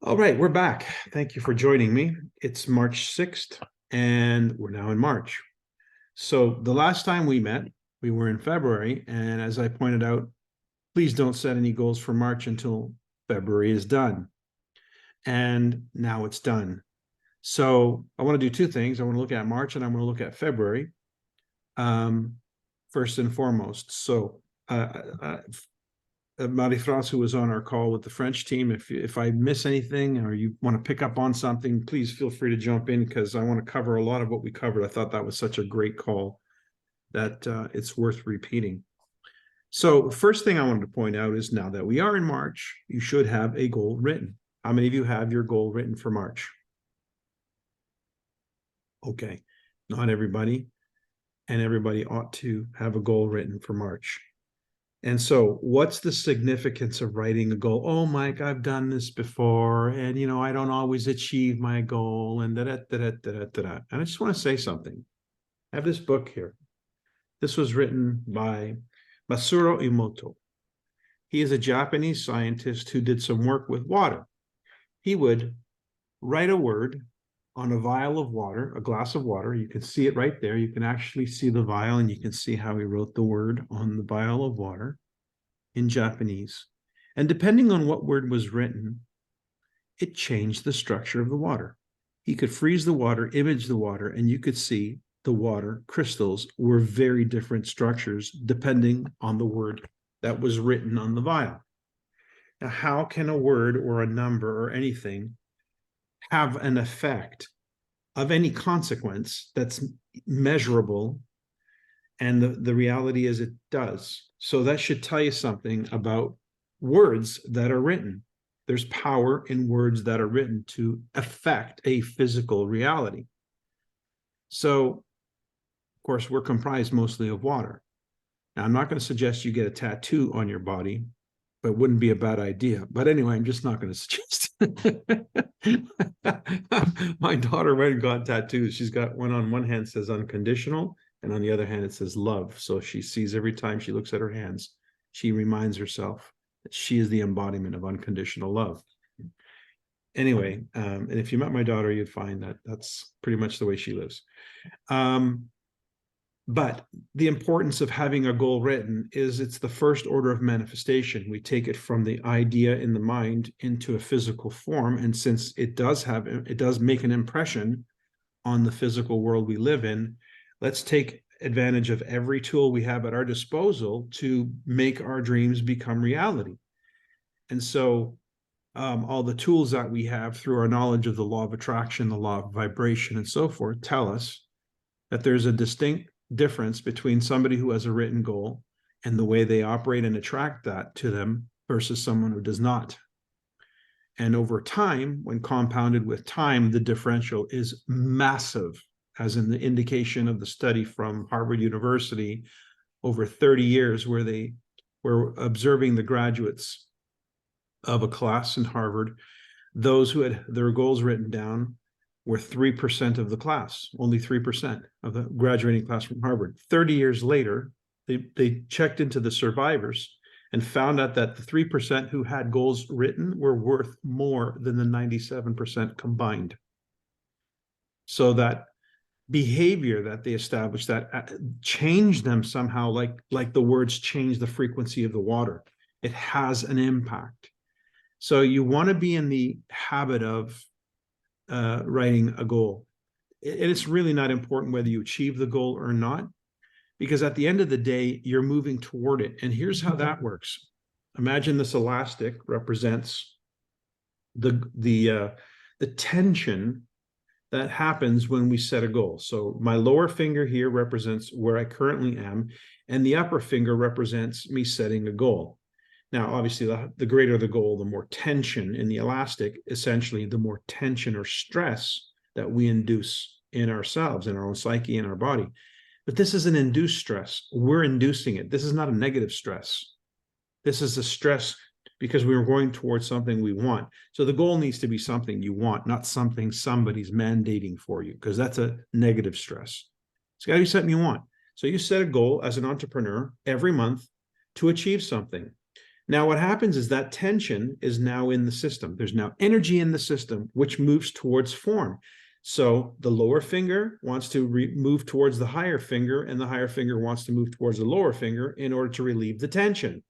All right, we're back. Thank you for joining me. It's March 6th, and we're now in March. So the last time we met, we were in February, and as I pointed out, please don't set any goals for March until February is done. And now it's done. So I want to do two things. I want to look at March and I want to look at February, first and foremost. So Marie-France, who was on our call with the French team, if I miss anything or you want to pick up on something, please feel free to jump in because I want to cover a lot of what we covered. I thought that was such a great call that it's worth repeating. So first thing I wanted to point out is now that we are in March, you should have a goal written. How many of you have your goal written for March? Okay, not everybody, and everybody ought to have a goal written for March. And so what's the significance of writing a goal? Oh, Mike, I've done this before, and I don't always achieve my goal, and da-da-da-da-da-da-da. And I just want to say something. I have this book here. This was written by Masaru Emoto. He is a Japanese scientist who did some work with water. He would write a word on a vial of water, a glass of water. You can see it right there. You can actually see the vial, and you can see how he wrote the word on the vial of water in Japanese. And depending on what word was written, it changed the structure of the water. He could freeze the water, image the water, and you could see the water crystals were very different structures depending on the word that was written on the vial. Now, how can a word or a number or anything have an effect of any consequence that's measurable? And the reality is it does. So that should tell you something about words that are written. There's power in words that are written to affect a physical reality. So, of course, we're comprised mostly of water. Now, I'm not going to suggest you get a tattoo on your body, but it wouldn't be a bad idea. But anyway, I'm just not going to suggest. My daughter went and got tattoos. She's got one on one hand says unconditional, and on the other hand it says love. So she sees every time she looks at her hands, she reminds herself that she is the embodiment of unconditional love. Anyway, and if you met my daughter, you'd find that that's pretty much the way she lives. But the importance of having a goal written is it's the first order of manifestation. We take it from the idea in the mind into a physical form. And since it does make an impression on the physical world we live in, let's take advantage of every tool we have at our disposal to make our dreams become reality. And so all the tools that we have through our knowledge of the law of attraction, the law of vibration, and so forth, tell us that there's a distinct difference between somebody who has a written goal and the way they operate and attract that to them versus someone who does not. And over time, when compounded with time, the differential is massive, as in the indication of the study from Harvard University over 30 years, where they were observing the graduates of a class in Harvard. Those who had their goals written down were 3% of the class, only 3% of the graduating class from Harvard. 30 years later, they checked into the survivors and found out that the 3% who had goals written were worth more than the 97% combined. So that behavior that they established that changed them somehow, like the words change the frequency of the water. It has an impact. So you want to be in the habit of writing a goal. And it's really not important whether you achieve the goal or not, because at the end of the day, you're moving toward it. And here's how that works. Imagine this elastic represents the tension that happens when we set a goal. So my lower finger here represents where I currently am, and the upper finger represents me setting a goal. Now, obviously, the greater the goal, the more tension in the elastic, essentially, the more tension or stress that we induce in ourselves, in our own psyche, in our body. But this is an induced stress. We're inducing it. This is not a negative stress. This is a stress because we were going towards something we want. So the goal needs to be something you want, not something somebody's mandating for you, because that's a negative stress. It's got to be something you want. So you set a goal as an entrepreneur every month to achieve something. Now, what happens is that tension is now in the system. There's now energy in the system, which moves towards form. So the lower finger wants to move towards the higher finger, and the higher finger wants to move towards the lower finger in order to relieve the tension.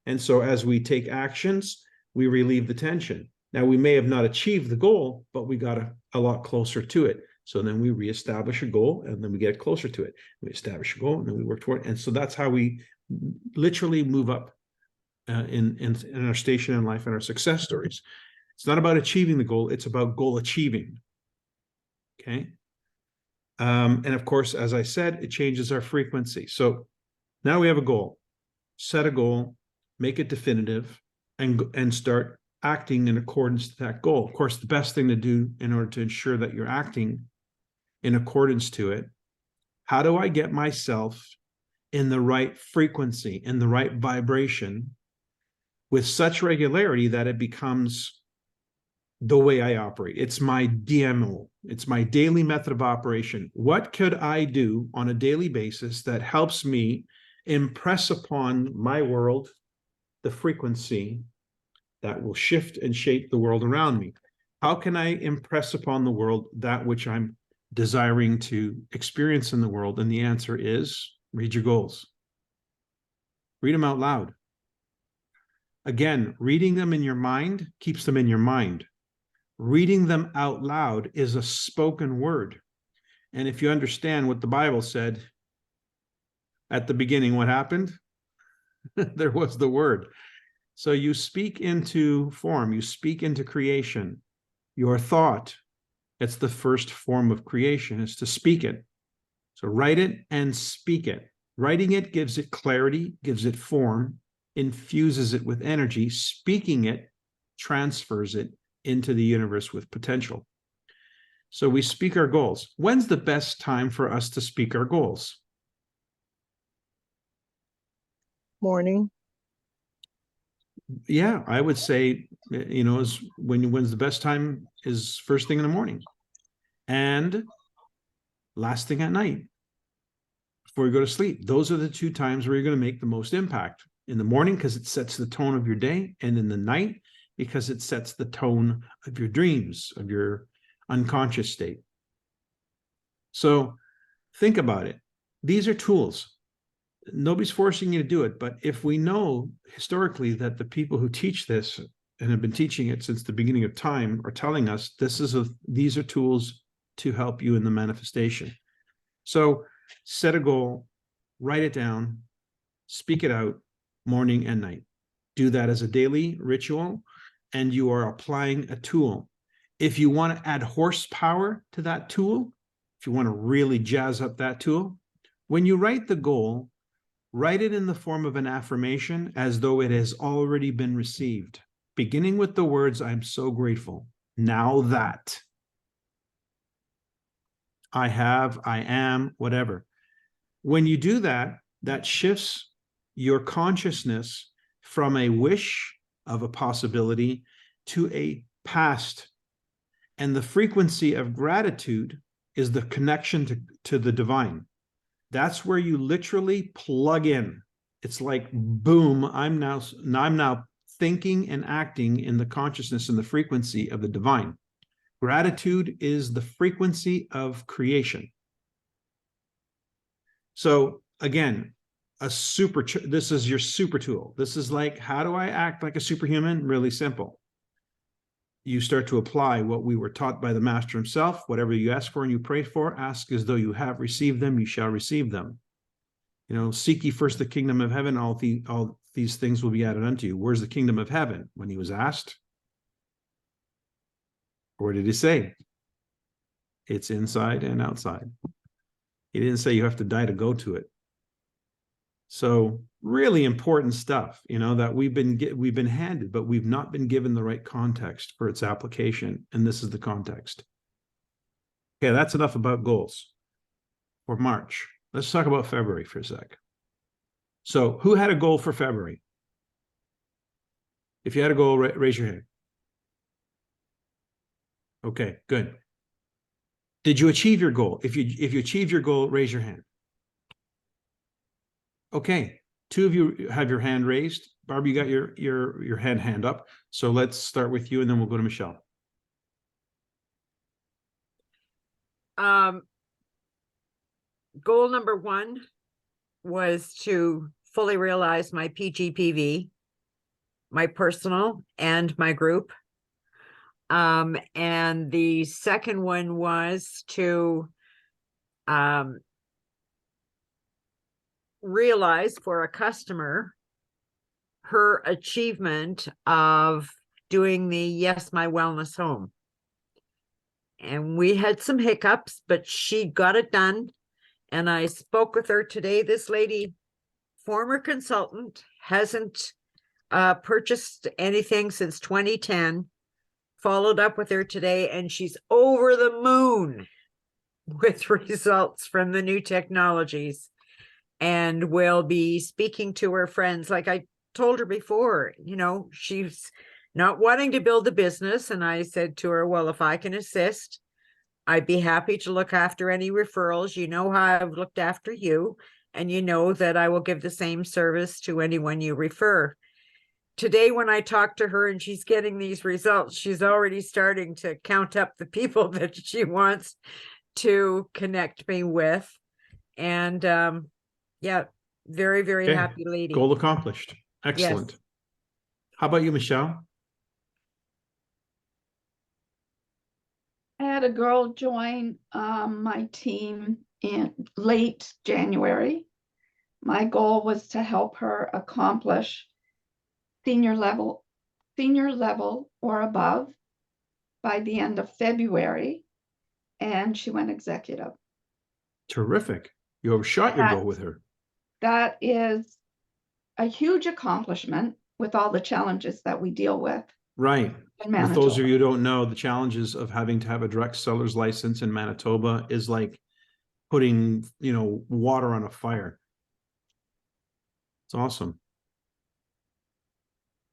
And so as we take actions, we relieve the tension. Now, we may have not achieved the goal, but we got a lot closer to it. So then we reestablish a goal, and then we get closer to it. We establish a goal, and then we work toward it. And so that's how we literally move up in our station in life and our success stories. It's not about achieving the goal, it's about goal achieving. Okay. And of course, as I said, it changes our frequency. So now we have a goal. Set a goal, make it definitive, and start acting in accordance to that goal. Of course, the best thing to do in order to ensure that you're acting in accordance to it, how do I get myself in the right frequency, in the right vibration, with such regularity that it becomes the way I operate? It's my DMO. It's my daily method of operation. What could I do on a daily basis that helps me impress upon my world the frequency that will shift and shape the world around me? How can I impress upon the world that which I'm desiring to experience in the world? And the answer is read your goals. Read them out loud. Again, reading them in your mind keeps them in your mind. Reading them out loud is a spoken word. And if you understand what the Bible said at the beginning, what happened? There was the word. So you speak into form, you speak into creation. Your thought, it's the first form of creation, is to speak it. So write it and speak it. Writing it gives it clarity, gives it form, infuses it with energy. Speaking it transfers it into the universe with potential. So we speak our goals. When's the best time for us to speak our goals? Morning. Yeah, I would say, is when's the best time is first thing in the morning and last thing at night before you go to sleep. Those are the two times where you're going to make the most impact. In the morning, because it sets the tone of your day, and in the night, because it sets the tone of your dreams, of your unconscious state. So think about it. These are tools. Nobody's forcing you to do it, but if we know historically that the people who teach this and have been teaching it since the beginning of time are telling us these are tools to help you in the manifestation. So set a goal, write it down, speak it out, morning and night. Do that as a daily ritual, and you are applying a tool. If you want to add horsepower to that tool, if you want to really jazz up that tool, when you write the goal, write it in the form of an affirmation as though it has already been received, beginning with the words, I'm so grateful. Now that I have, I am, whatever. When you do that, that shifts your consciousness from a wish of a possibility to a past. And the frequency of gratitude is the connection to the divine. That's where you literally plug in. It's like, boom, I'm now thinking and acting in the consciousness and the frequency of the divine. Gratitude is the frequency of creation. So again, this is your super tool. This is like, how do I act like a superhuman? Really simple. You start to apply what we were taught by the master himself. Whatever you ask for and you pray for, ask as though you have received them, you shall receive them. Seek ye first the kingdom of heaven, all these things will be added unto you. Where's the kingdom of heaven? When he was asked, or did he say? It's inside and outside. He didn't say you have to die to go to it. So really important stuff, that we've been handed, but we've not been given the right context for its application. And this is the context. Okay, that's enough about goals for March. Let's talk about February for a sec. So who had a goal for February? If you had a goal, raise your hand. Okay, good. Did you achieve your goal? If you achieved your goal, raise your hand. Okay, two of you have your hand raised. Barb, you got your hand up. So let's start with you, and then we'll go to Michelle. Goal number 1 was to fully realize my PGPV, my personal and my group. And the second one was to realize for a customer her achievement of doing the Yes, My Wellness Home. And we had some hiccups, but she got it done. And I spoke with her today. This lady, former consultant, hasn't purchased anything since 2010. Followed up with her today, and she's over the moon with results from the new technologies, and will be speaking to her friends. Like I told her before, you know, she's not wanting to build a business. And I said to her, well, if I can assist, I'd be happy to look after any referrals. You know how I've looked after you, and you know that I will give the same service to anyone you refer. Today, when I talk to her and she's getting these results, she's already starting to count up the people that she wants to connect me with. And yeah, very, very happy lady. Goal accomplished. Excellent. Yes. How about you, Michelle? I had a girl join my team in late January. My goal was to help her accomplish senior level or above by the end of February, and she went executive. Terrific. You overshot your goal with her. That is a huge accomplishment with all the challenges that we deal with. Right. In With those of Manitoba. you who don't know, the challenges of having to have a direct seller's license in Manitoba is like putting, you know, water on a fire. It's awesome.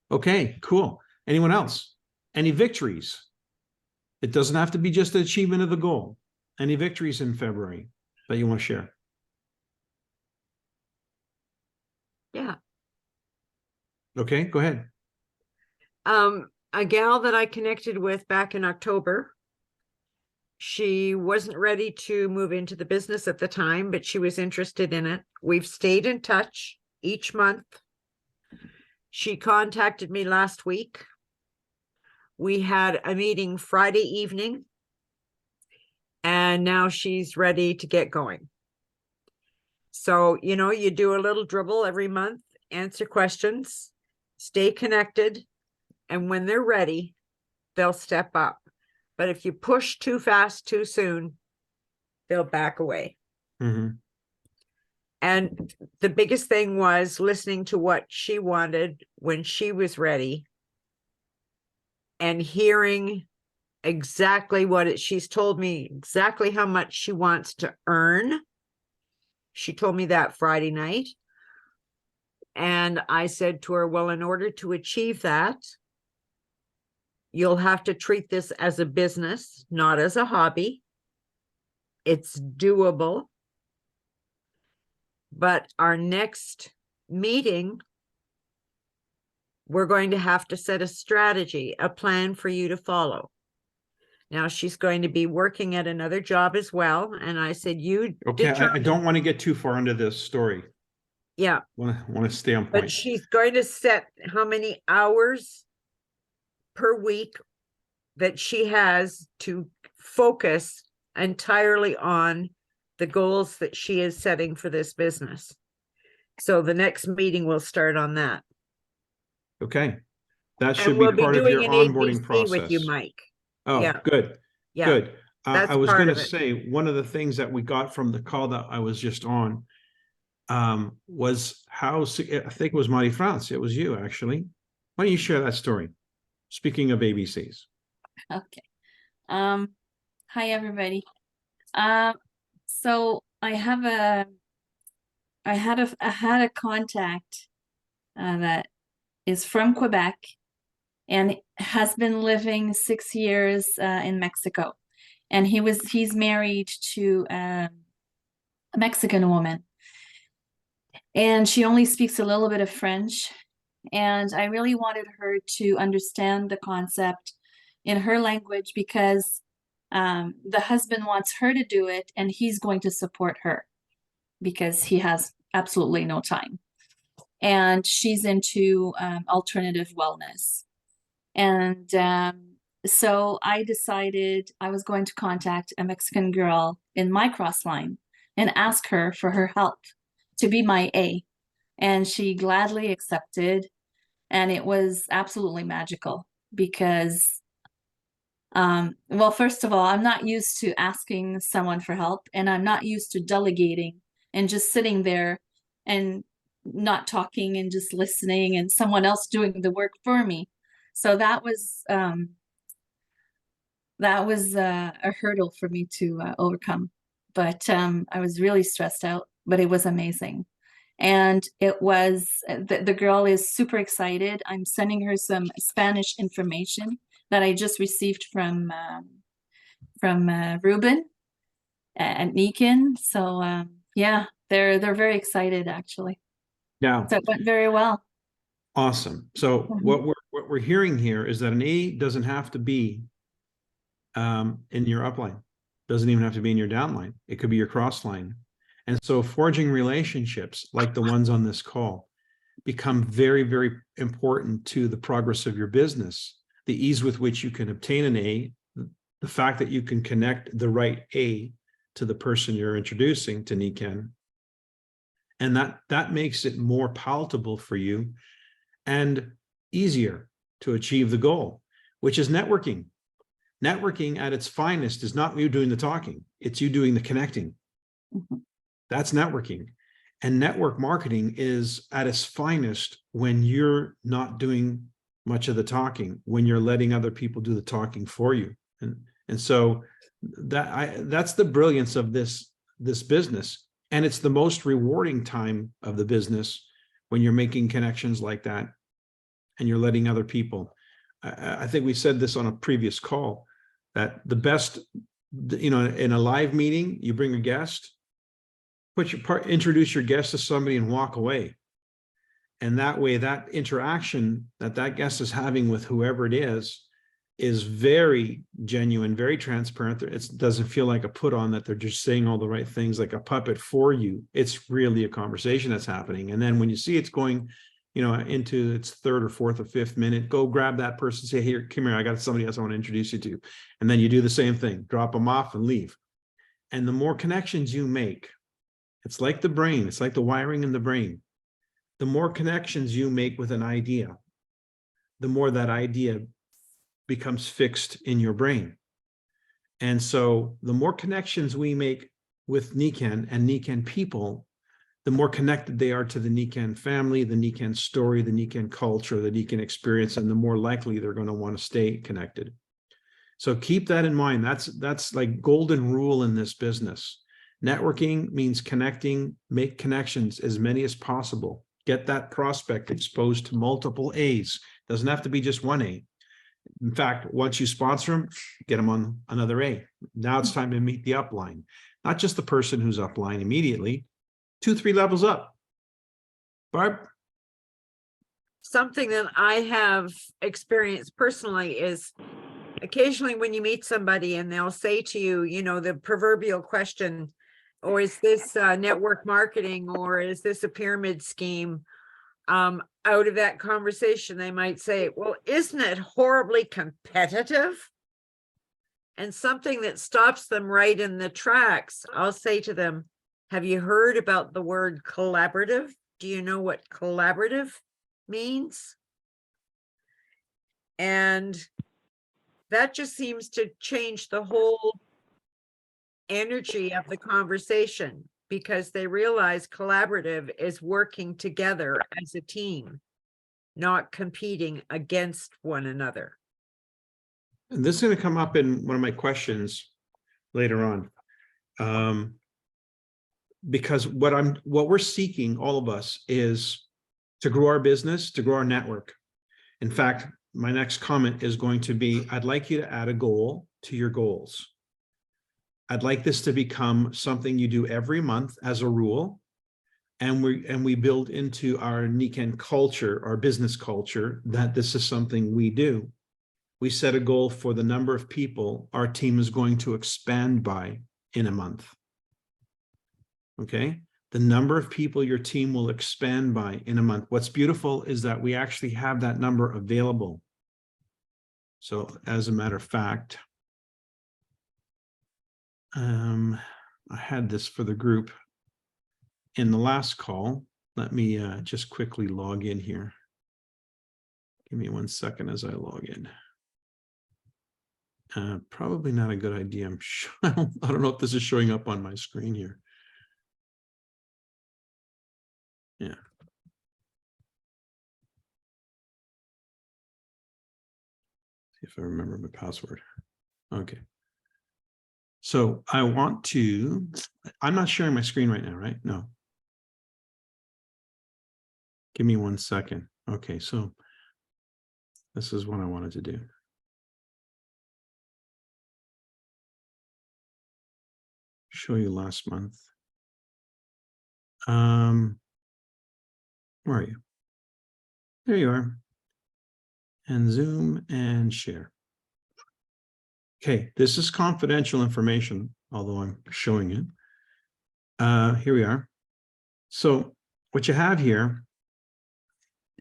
Okay, cool. Anyone else? Any victories? It doesn't have to be just the achievement of the goal. Any victories in February that you want to share? Yeah. Okay, go ahead. A gal that I connected with back in October, she wasn't ready to move into the business at the time, but she was interested in it. We've stayed in touch each month. She contacted me last week. We had a meeting Friday evening, and now she's ready to get going. So, you know, you do a little dribble every month, answer questions, stay connected, and when they're ready, they'll step up. But if you push too fast, too soon, they'll back away. Mm-hmm. And the biggest thing was listening to what she wanted when she was ready and hearing exactly what she's told me exactly how much she wants to earn. She told me that Friday night. And I said to her, well, in order to achieve that, you'll have to treat this as a business, not as a hobby. It's doable. But our next meeting, we're going to have to set a strategy, a plan for you to follow. Now she's going to be working at another job as well. And I said, okay, I don't want to get too far into this story. Yeah. Want to stay on point. But she's going to set how many hours per week that she has to focus entirely on the goals that she is setting for this business. So the next meeting will start on that. Okay. That should And be we'll part of your doing an onboarding ABC process. with you, Mike. Oh, Yeah. good. Yeah. Good. That's I was part going of to it. say, one of the things that we got from the call that I was just on was how, I think it was Marie France. It was you, actually. Why don't you share that story? Speaking of ABCs. Okay. Hi everybody. So I had a contact that is from Quebec and has been living 6 years in Mexico. And he's married to a Mexican woman. And she only speaks a little bit of French. And I really wanted her to understand the concept in her language because the husband wants her to do it and he's going to support her because he has absolutely no time. And she's into alternative wellness. And so I decided I was going to contact a Mexican girl in my cross line and ask her for her help to be my A. And she gladly accepted. And it was absolutely magical because, well, first of all, I'm not used to asking someone for help, and I'm not used to delegating and just sitting there and not talking and just listening and someone else doing the work for me. So that was a hurdle for me to overcome. But I was really stressed out, but it was amazing. And it was, the girl is super excited. I'm sending her some Spanish information that I just received from Ruben at Nikin. So yeah, they're very excited actually. Yeah. So it went very well. Awesome. So what we're hearing here is that an A doesn't have to be in your upline, doesn't even have to be in your downline. It could be your cross line. And so forging relationships like the ones on this call become very, very important to the progress of your business. The ease with which you can obtain an A, the fact that you can connect the right A to the person you're introducing to Niken, and that makes it more palatable for you and easier to achieve the goal, which is networking. Networking at its finest is not you doing the talking, it's you doing the connecting. That's networking. And network marketing is at its finest when you're not doing much of the talking, when you're letting other people do the talking for you. And so that's the brilliance of this business. And it's the most rewarding time of the business when you're making connections like that and you're letting other people. I think we said this on a previous call, that the best, in a live meeting, you bring a guest, introduce your guest to somebody and walk away. And that way, that interaction that guest is having with whoever it is very genuine, very transparent. It doesn't feel like a put on, that they're just saying all the right things like a puppet for you. It's really a conversation that's happening. And then when you see it's going, into its third or fourth or fifth minute, go grab that person, say, here, come here, I got somebody else I want to introduce you to. And then you do the same thing, drop them off and leave. And the more connections you make, it's like the brain, it's like the wiring in the brain. The more connections you make with an idea, the more that idea becomes fixed in your brain. And so the more connections we make with Niken and Niken people, the more connected they are to the Niken family, the Niken story, the Niken culture, the Niken experience, and the more likely they're going to want to stay connected. So keep that in mind. That's like golden rule in this business. Networking means connecting, make connections, as many as possible. Get that prospect exposed to multiple A's. Doesn't have to be just one A. In fact, once you sponsor them, get them on another A. Now it's time to meet the upline, not just the person who's upline immediately, 2-3 levels up. Barb? Something that I have experienced personally is occasionally when you meet somebody and they'll say to you, the proverbial question, or is this network marketing, or is this a pyramid scheme? Out of that conversation, they might say, well, isn't it horribly competitive? And something that stops them right in the tracks, I'll say to them, have you heard about the word collaborative? Do you know what collaborative means? And that just seems to change the whole energy of the conversation, because they realize collaborative is working together as a team, not competing against one another. And this is going to come up in one of my questions later on. Because what we're seeking, all of us, is to grow our business, to grow our network. In fact, my next comment is going to be, I'd like you to add a goal to your goals. I'd like this to become something you do every month as a rule. And we build into our Nikken culture, our business culture, that this is something we do. We set a goal for the number of people our team is going to expand by in a month. Okay, the number of people your team will expand by in a month. What's beautiful is that we actually have that number available. So as a matter of fact, I had this for the group in the last call. Let me just quickly log in here. Give me 1 second as I log in. Probably not a good idea. I'm sure, I don't know if this is showing up on my screen here. Yeah. See if I remember my password. Okay. So I want to, I'm not sharing my screen right now, right? No. Give me 1 second. Okay, so this is what I wanted to do. Show you last month. Where are you? There you are. And Zoom and share. Okay, this is confidential information, although I'm showing it. Here we are. So what you have here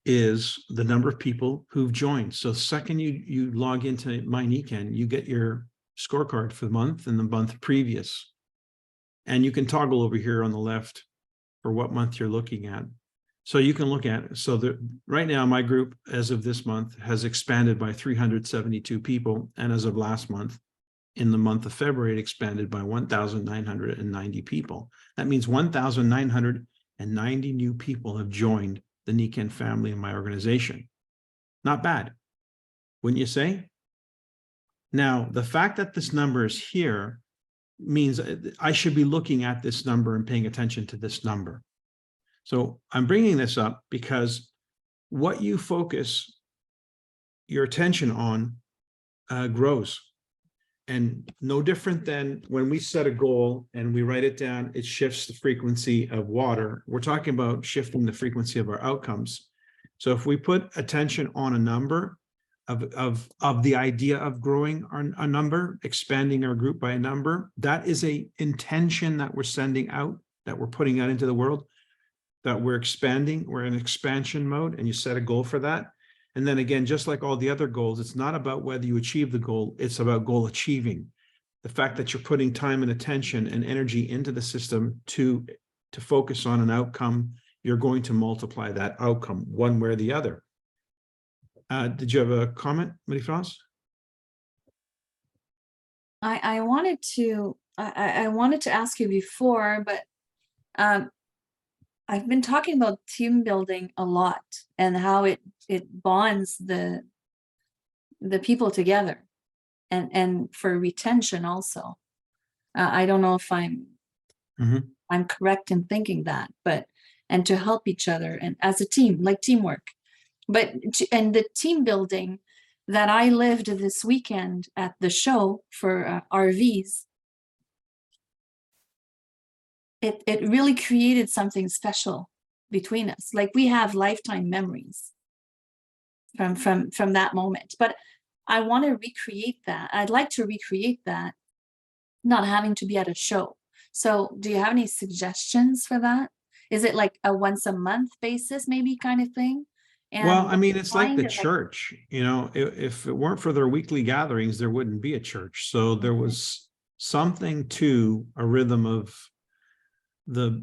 is the number of people who've joined. So the second you log into My Nikken, you get your scorecard for the month and the month previous. And you can toggle over here on the left for what month you're looking at. So you can look at it. So right now, my group, as of this month, has expanded by 372 people. And as of last month, in the month of February, it expanded by 1,990 people. That means 1,990 new people have joined the Nikken family in my organization. Not bad, wouldn't you say? Now, the fact that this number is here means I should be looking at this number and paying attention to this number. So I'm bringing this up because what you focus your attention on grows. And no different than when we set a goal and we write it down, it shifts the frequency of water. We're talking about shifting the frequency of our outcomes. So if we put attention on a number of the idea of growing a number, expanding our group by a number, that is a intention that we're sending out, that we're putting out into the world, that we're expanding, we're in expansion mode, and you set a goal for that. And then again, just like all the other goals, it's not about whether you achieve the goal, it's about goal achieving. The fact that you're putting time and attention and energy into the system to focus on an outcome, you're going to multiply that outcome one way or the other. Did you have a comment, Marie-France? I wanted to ask you before, but I've been talking about team building a lot and how it bonds the people together, and for retention also. I don't know if I'm correct in thinking that, but and to help each other and as a team, like teamwork. But and the team building that I lived this weekend at the show for RVs, it really created something special between us. Like we have lifetime memories from that moment. But I want to recreate that. I'd like to recreate that, not having to be at a show. So do you have any suggestions for that? Is it like a once a month basis, maybe, kind of thing? And well, I mean, it's like the find it church, you know, if it weren't for their weekly gatherings, there wouldn't be a church. So there was something to a rhythm of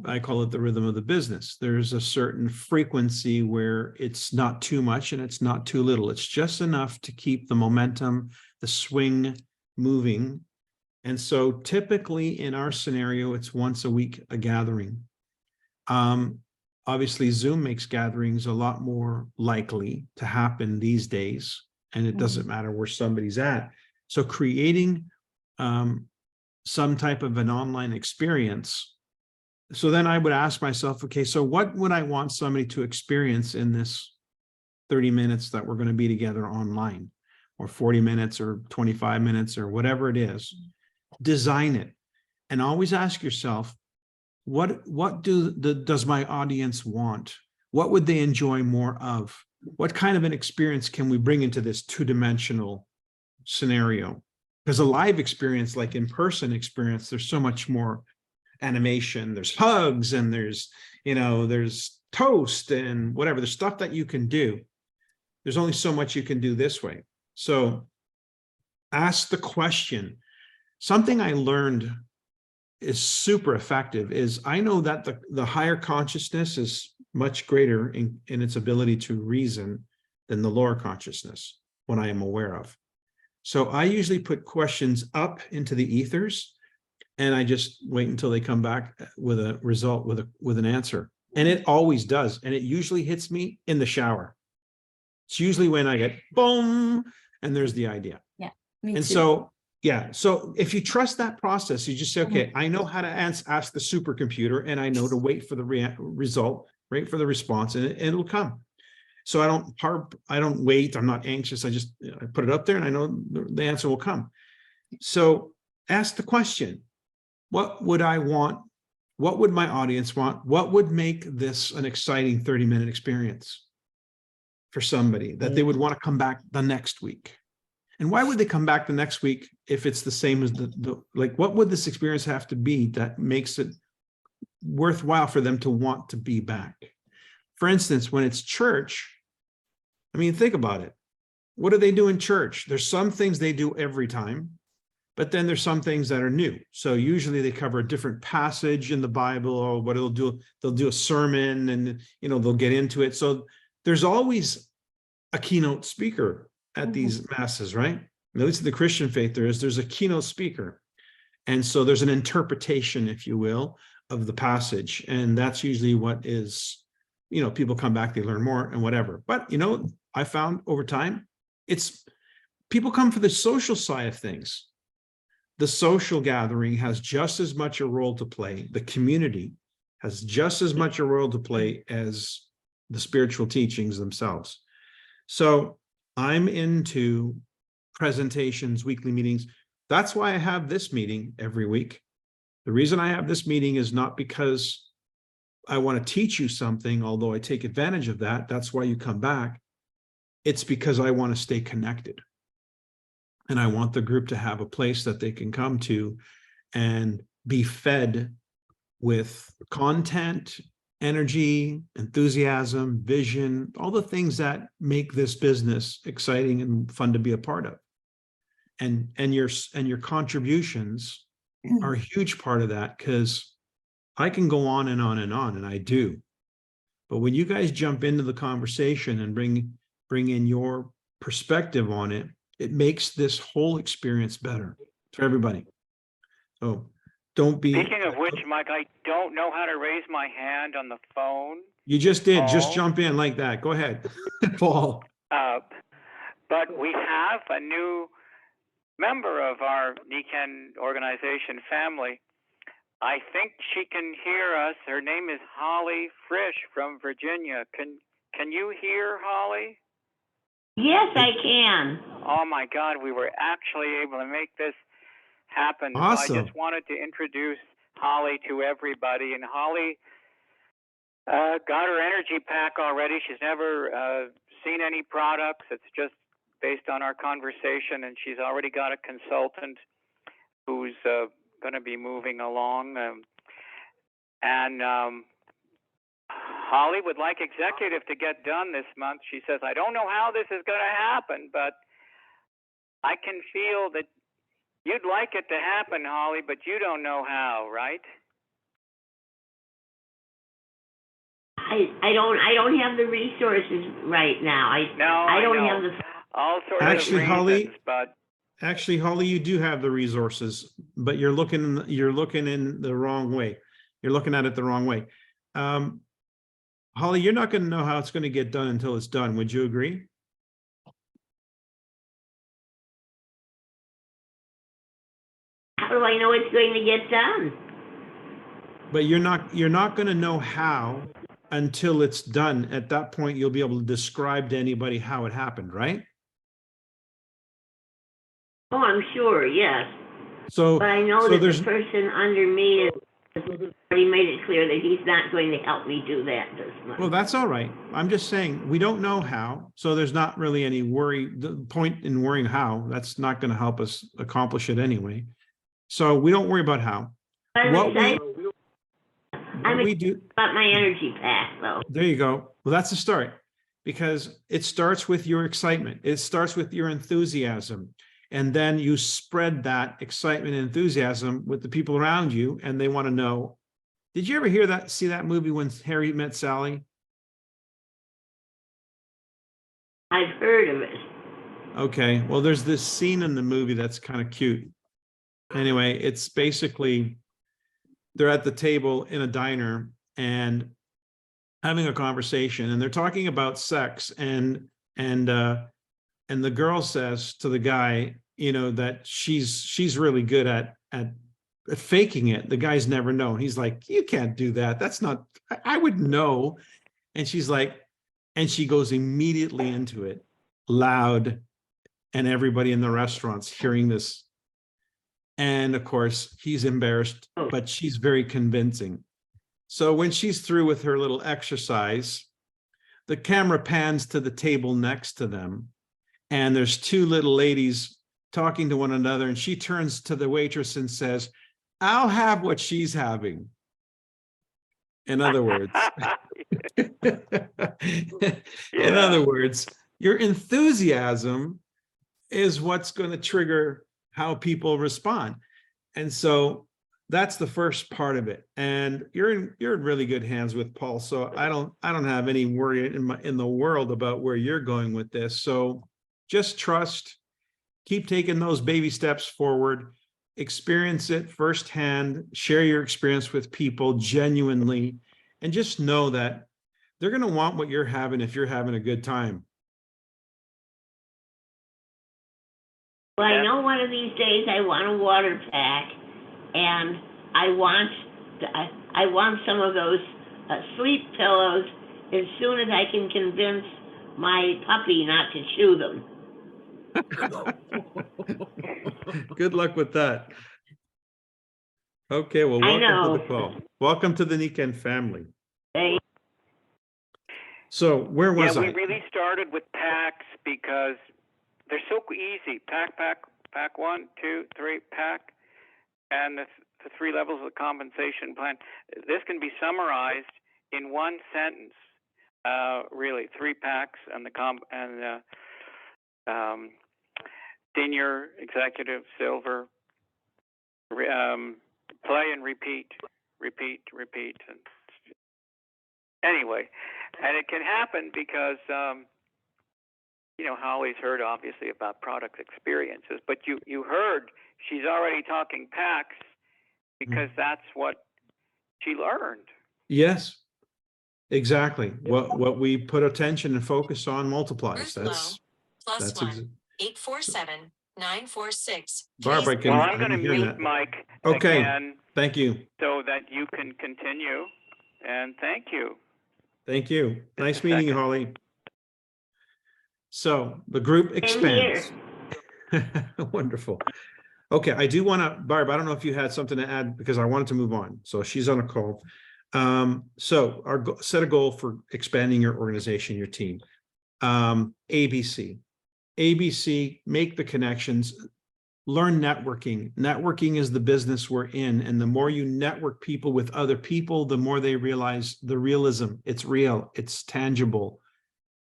I call it the rhythm of the business. There's a certain frequency where it's not too much and it's not too little. It's just enough to keep the momentum, the swing moving. And so typically in our scenario, it's once a week, a gathering. Obviously, Zoom makes gatherings a lot more likely to happen these days, and it doesn't matter where somebody's at. So creating some type of an online experience. So then I would ask myself, okay, so what would I want somebody to experience in this 30 minutes that we're going to be together online, or 40 minutes or 25 minutes or whatever it is? Design it. And always ask yourself, what does my audience want? What would they enjoy more of? What kind of an experience can we bring into this two-dimensional scenario? Because a live experience, like in-person experience, there's so much more animation, there's hugs, and there's toast and whatever, there's stuff that you can do. There's only so much you can do this way. So ask the question. Something I learned is super effective is I know that the higher consciousness is much greater in its ability to reason than the lower consciousness, when I am aware of. So I usually put questions up into the ethers, and I just wait until they come back with a result, with an answer. And it always does. And it usually hits me in the shower. It's usually when I get boom, and there's the idea. Yeah, me And too. so, yeah. So if you trust that process, you just say, okay, I know how to ask the supercomputer, and I know to wait for the result, wait for the response, and it'll come. So I don't wait. I'm not anxious. I just I put it up there, and I know the answer will come. So ask the question, what would I want? What would my audience want? What would make this an exciting 30-minute experience for somebody that they would want to come back the next week? And why would they come back the next week if it's the same as like, what would this experience have to be that makes it worthwhile for them to want to be back? For instance, when it's church, I mean, think about it. What do they do in church? There's some things they do every time, but then there's some things that are new. So usually they cover a different passage in the Bible, or what they'll do a sermon, and they'll get into it. So there's always a keynote speaker at these masses, right? At least in the Christian faith, there's a keynote speaker. And so there's an interpretation, if you will, of the passage. And that's usually what is, people come back, they learn more and whatever. But, I found over time, it's people come for the social side of things. The social gathering has just as much a role to play. The community has just as much a role to play as the spiritual teachings themselves. So I'm into presentations, weekly meetings. That's why I have this meeting every week. The reason I have this meeting is not because I want to teach you something, although I take advantage of that. That's why you come back. It's because I want to stay connected. And I want the group to have a place that they can come to and be fed with content, energy, enthusiasm, vision, all the things that make this business exciting and fun to be a part of. And your contributions are a huge part of that, because I can go on and on and on, and I do. But when you guys jump into the conversation and bring in your perspective on it, it makes this whole experience better for everybody. So don't be. Speaking of which, Mike, I don't know how to raise my hand on the phone. You just did. Just Paul. jump in like that. Go ahead, Paul. But we have a new member of our NECAN organization family. I think she can hear us. Her name is Holly Frisch from Virginia. Can you hear Holly? Yes, I can. Oh my God, we were actually able to make this happen. Awesome. So I just wanted to introduce Holly to everybody. And Holly got her energy pack already. She's never seen any products. It's just based on our conversation. And she's already got a consultant who's going to be moving along. Holly would like executive to get done this month. She says, I don't know how this is going to happen, but I can feel that you'd like it to happen, Holly, but you don't know how, right? I don't have the resources right now. I don't know. have the. All sorts Actually, of Holly, reasons, but Actually, Holly, you do have the resources, but you're looking in the wrong way. You're looking at it the wrong way. Holly, you're not going to know how it's going to get done until it's done. Would you agree? How do I know it's going to get done? But you're not going to know how until it's done. At that point, you'll be able to describe to anybody how it happened, right? Oh, I'm sure, yes. So, But I know so that there's the person under me already made it clear that he's not going to help me do that this month. Well, that's all right. I'm just saying, we don't know how, so there's not really any worry. The point in worrying how, that's not going to help us accomplish it anyway. So we don't worry about how. I'm What excited we do, about my energy pack, though. there you go. Well, that's a start, because it starts with your excitement. It starts with your enthusiasm. And then you spread that excitement and enthusiasm with the people around you, and they want to know, did you ever see that movie When Harry Met Sally? I've heard of it. Okay, well, there's this scene in the movie that's kind of cute. Anyway, it's basically they're at the table in a diner and having a conversation, and they're talking about sex, and the girl says to the guy, that she's really good at faking it. The guy's never known. He's like, you can't do that. That's not, I would know. And she's like, and she goes immediately into it, loud, and everybody in the restaurant's hearing this. And of course, he's embarrassed, but she's very convincing. So when she's through with her little exercise, the camera pans to the table next to them, and there's two little ladies talking to one another, and she turns to the waitress and says, I'll have what she's having. In other words, in other words, your enthusiasm is what's going to trigger how people respond. And so that's the first part of it. And you're in really good hands with Paul. So I don't have any worry in the world about where you're going with this. So just trust, keep taking those baby steps forward, experience it firsthand, share your experience with people genuinely, and just know that they're going to want what you're having if you're having a good time. Well, I know one of these days I want a water pack, and I want some of those sleep pillows as soon as I can convince my puppy not to chew them. Good luck with that. Okay, well, welcome to the call. Welcome to the Niken family. Hey. So where was we I? really started with packs because they're so easy. Pack 1, 2, 3, pack, and the 3 levels of the compensation plan. This can be summarized in one sentence. Really, 3 packs and senior, executive, silver, play and repeat. And anyway, and it can happen because, Holly's heard obviously about product experiences, but you heard she's already talking packs because that's what she learned. Yes, exactly. What we put attention and focus on multiplies. That's plus 1-847-946. Barbara, I'm going to mute Mike again. Thank you. So that you can continue. And thank you. Thank you. Nice meeting you, Holly. So the group expands. Wonderful. Okay, I do want to, Barb, I don't know if you had something to add because I wanted to move on. So she's on a call. So our set a goal for expanding your organization, your team. ABC, make the connections, learn networking. Networking is the business we're in. And the more you network people with other people, the more they realize the realism. It's real, it's tangible.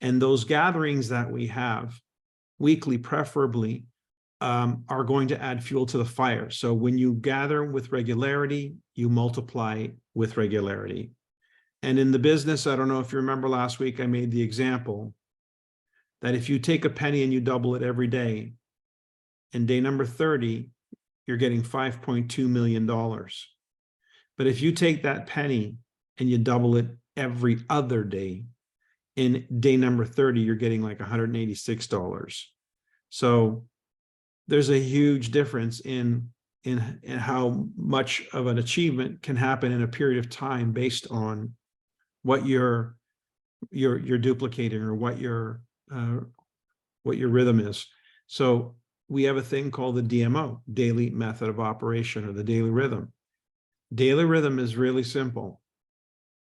And those gatherings that we have, weekly preferably, are going to add fuel to the fire. So when you gather with regularity, you multiply with regularity. And in the business, I don't know if you remember last week, I made the example that if you take a penny and you double it every day, and day number 30, you're getting $5.2 million. But if you take that penny and you double it every other day, in day number 30, you're getting like $186. So there's a huge difference in how much of an achievement can happen in a period of time based on what you're duplicating or what your rhythm is. So we have a thing called the DMO, daily method of operation, or the daily rhythm. Daily rhythm is really simple.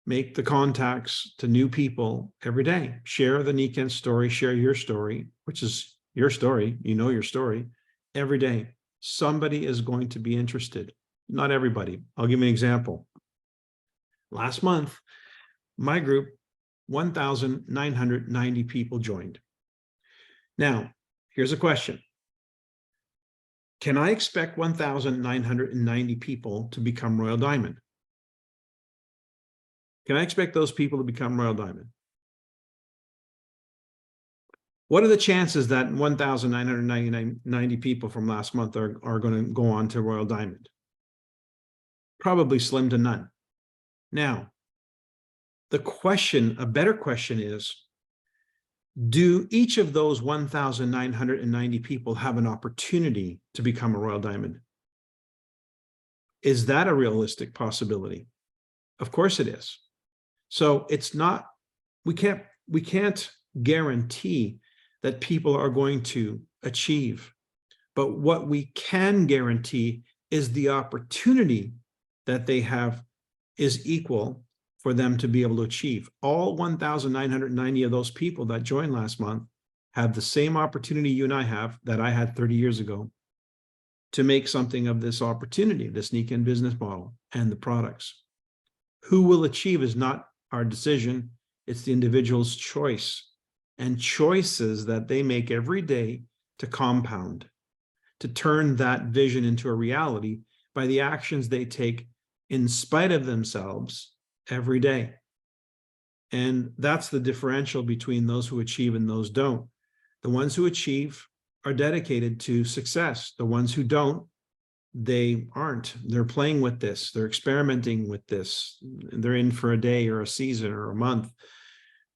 Make the contacts to new people every day. Share the Nikken story, share your story, which is your story. You know your story every day. Somebody is going to be interested. Not everybody. I'll give you an example. Last month, my group, 1,990 people joined. Now, here's a question. Can I expect 1,990 people to become Royal Diamond? Can I expect those people to become Royal Diamond? What are the chances that 1,990 people from last month are going to go on to Royal Diamond? Probably slim to none. Now, a better question is, do each of those 1,990 people have an opportunity to become a Royal Diamond? Is that a realistic possibility? Of course it is. So it's not, we can't guarantee that people are going to achieve. But what we can guarantee is the opportunity that they have is equal for them to be able to achieve. All 1,990 of those people that joined last month have the same opportunity you and I have that I had 30 years ago to make something of this opportunity, this Nikken business model and the products. Who will achieve is not our decision. It's the individual's choice and choices that they make every day to compound, to turn that vision into a reality by the actions they take in spite of themselves every day. And that's the differential between those who achieve and those don't. The ones who achieve are dedicated to success. The ones who don't, they aren't. They're playing with this. They're experimenting with this. They're in for a day or a season or a month.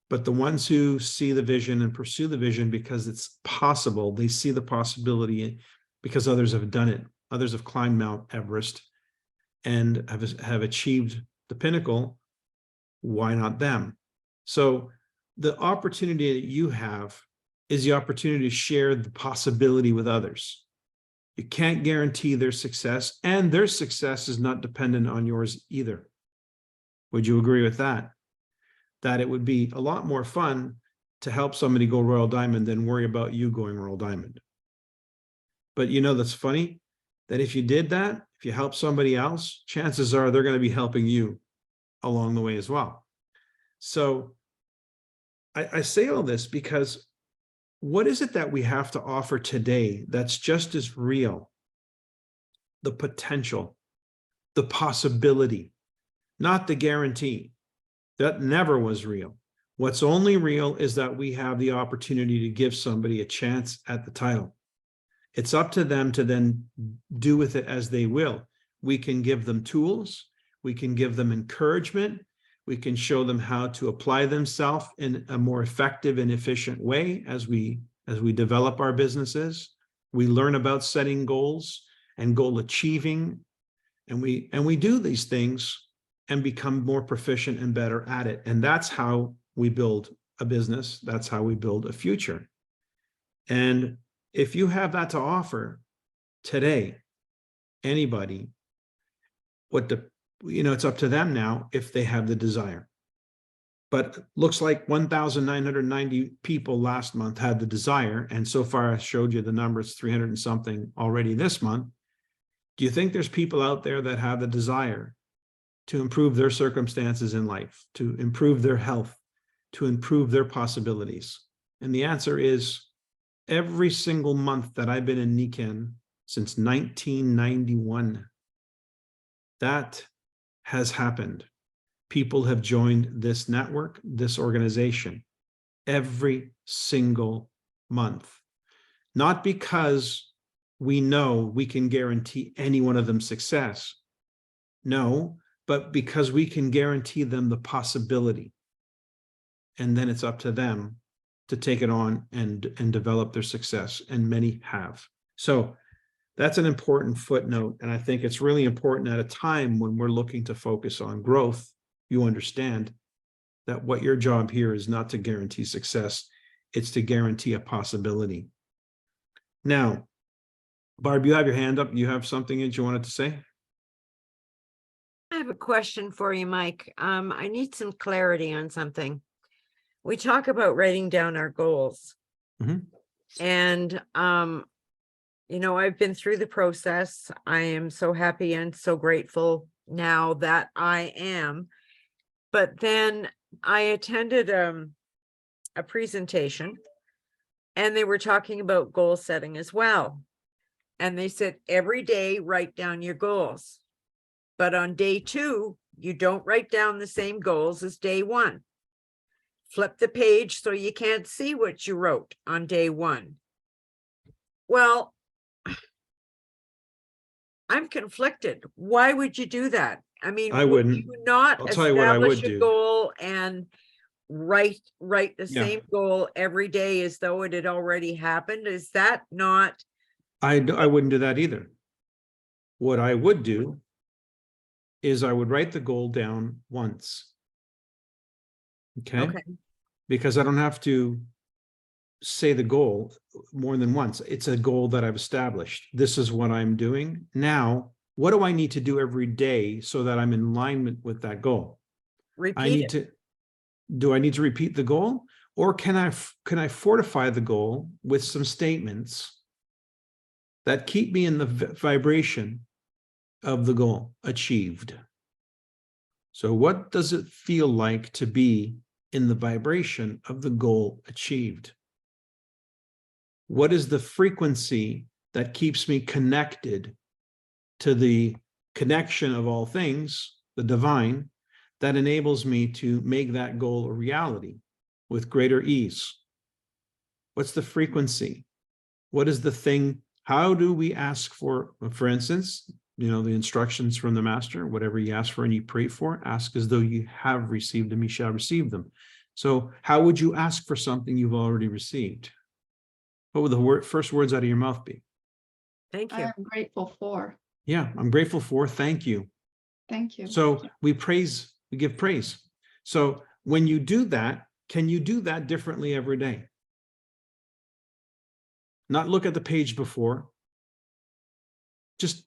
But the ones who see the vision and pursue the vision because it's possible, they see the possibility because others have done it. Others have climbed Mount Everest and have achieved the pinnacle. Why not them? So the opportunity that you have is the opportunity to share the possibility with others. You can't guarantee their success, and their success is not dependent on yours either. Would you agree with that? That it would be a lot more fun to help somebody go Royal Diamond than worry about you going Royal Diamond. But you know, that's funny that if you did that, if you help somebody else, chances are they're going to be helping you along the way as well. So I say all this because what is it that we have to offer today that's just as real? The potential, the possibility, not the guarantee. That never was real. What's only real is that we have the opportunity to give somebody a chance at the title. It's up to them to then do with it as they will. We can give them tools. We can give them encouragement. We can show them how to apply themselves in a more effective and efficient way as we develop our businesses. We learn about setting goals and goal achieving, and we do these things and become more proficient and better at it. And that's how we build a business. That's how we build a future. And if you have that to offer today, anybody, it's up to them now if they have the desire. But looks like 1,990 people last month had the desire. And so far I showed you the numbers, 300 and something already this month. Do you think there's people out there that have the desire to improve their circumstances in life, to improve their health, to improve their possibilities? And the answer is every single month that I've been in Nikken since 1991, that has happened. People have joined this network, this organization, every single month. Not because we know we can guarantee any one of them success. No, but because we can guarantee them the possibility. And then it's up to them to take it on and develop their success, and many have. So that's an important footnote, and I think it's really important at a time when we're looking to focus on growth. You understand that what your job here is not to guarantee success, it's to guarantee a possibility. Now, Barb, you have your hand up. You have something that you wanted to say? have a question for you, Mike. I need some clarity on something. We talk about writing down our goals. Mhm. And, I've been through the process. I am so happy and so grateful now that I am. But then I attended a presentation and they were talking about goal setting as well. And they said, every day, write down your goals. But on day 2, you don't write down the same goals as day 1. Flip the page so you can't see what you wrote on day 1. Well, I'm conflicted. Why would you do that? I mean, I would wouldn't. you not I'll tell you what I would establish a do. goal and write the Yeah. same goal every day as though it had already happened? Is that not? I wouldn't do that either. What I would do is I would write the goal down once. Okay? Okay. Because I don't have to say the goal more than once. It's a goal that I've established. This is what I'm doing. Now, what do I need to do every day so that I'm in alignment with that goal? Repeat it. Do I need to repeat the goal? Or can I fortify the goal with some statements that keep me in the vibration of the goal achieved? So what does it feel like to be in the vibration of the goal achieved? What is the frequency that keeps me connected to the connection of all things, the divine, that enables me to make that goal a reality with greater ease? What's the frequency? What is the thing? How do we ask for instance, the instructions from the master, whatever you ask for and you pray for, ask as though you have received them, you shall receive them. So how would you ask for something you've already received? What would the first words out of your mouth be? Thank I you. am grateful for. Yeah, I'm grateful for, thank you. Thank you. So we give praise. So when you do that, can you do that differently every day? Not look at the page before. Just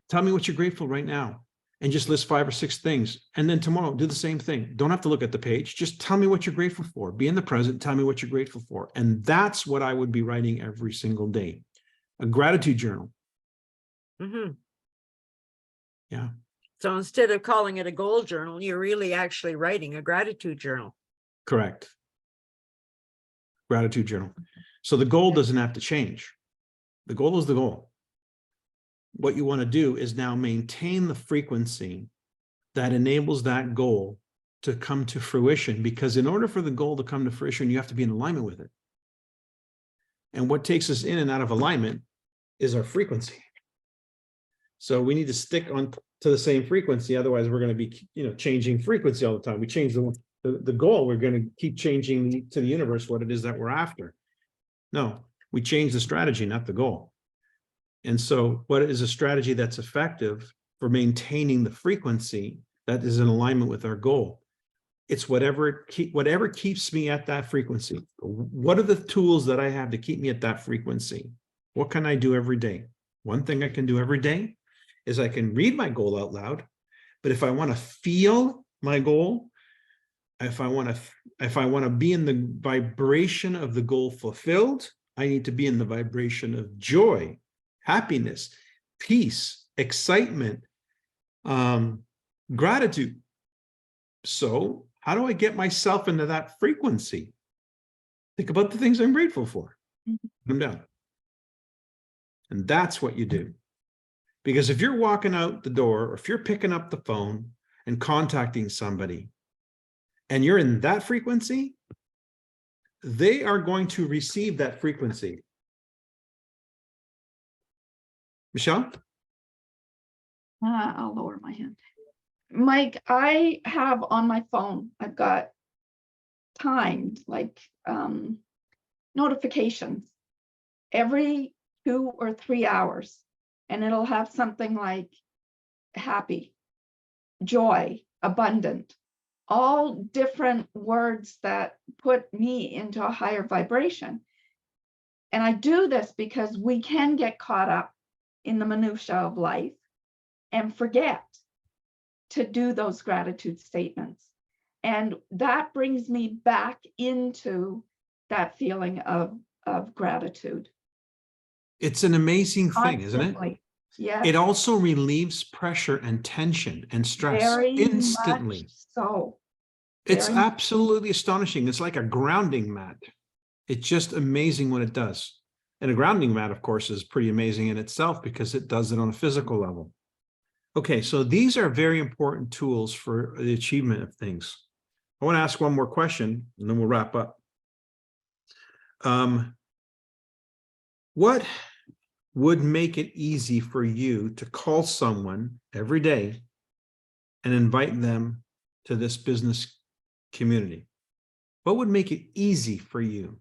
tell me what you're grateful right now and just list 5 or 6 things. And then tomorrow, do the same thing. Don't have to look at the page. Just tell me what you're grateful for. Be in the present. Tell me what you're grateful for. And that's what I would be writing every single day. A gratitude journal. Mm-hmm. Yeah. So instead of calling it a goal journal, you're really actually writing a gratitude journal. Correct. Gratitude journal. So the goal doesn't have to change. The goal is the goal. What you want to do is now maintain the frequency that enables that goal to come to fruition, because in order for the goal to come to fruition, you have to be in alignment with it. And what takes us in and out of alignment is our frequency. So we need to stick on to the same frequency. Otherwise, we're going to be, changing frequency all the time. We change the goal. We're going to keep changing to the universe what it is that we're after. No, we change the strategy, not the goal. And so what is a strategy that's effective for maintaining the frequency that is in alignment with our goal? It's whatever keeps me at that frequency. What are the tools that I have to keep me at that frequency? What can I do every day? One thing I can do every day is I can read my goal out loud. But if I want to feel my goal, if I want to be in the vibration of the goal fulfilled, I need to be in the vibration of joy, happiness, peace, excitement, gratitude. So how do I get myself into that frequency? Think about the things I'm grateful for. Put them down. And that's what you do. Because if you're walking out the door, or if you're picking up the phone and contacting somebody, and you're in that frequency, they are going to receive that frequency. Michelle? I'll lower my hand. Mike, I have on my phone, I've got timed like notifications every 2 or 3 hours, and it'll have something like happy, joy, abundant, all different words that put me into a higher vibration. And I do this because we can get caught up in the minutia of life and forget to do those gratitude statements. And that brings me back into that feeling of gratitude. It's an amazing thing, isn't it? Constantly. Yes. It also relieves pressure and tension and stress Very instantly. much so. It's Very much. absolutely astonishing. It's like a grounding mat. It's just amazing what it does. And a grounding mat, of course, is pretty amazing in itself because it does it on a physical level. Okay, so these are very important tools for the achievement of things. I want to ask one more question, and then we'll wrap up. What would make it easy for you to call someone every day and invite them to this business community? What would make it easy for you?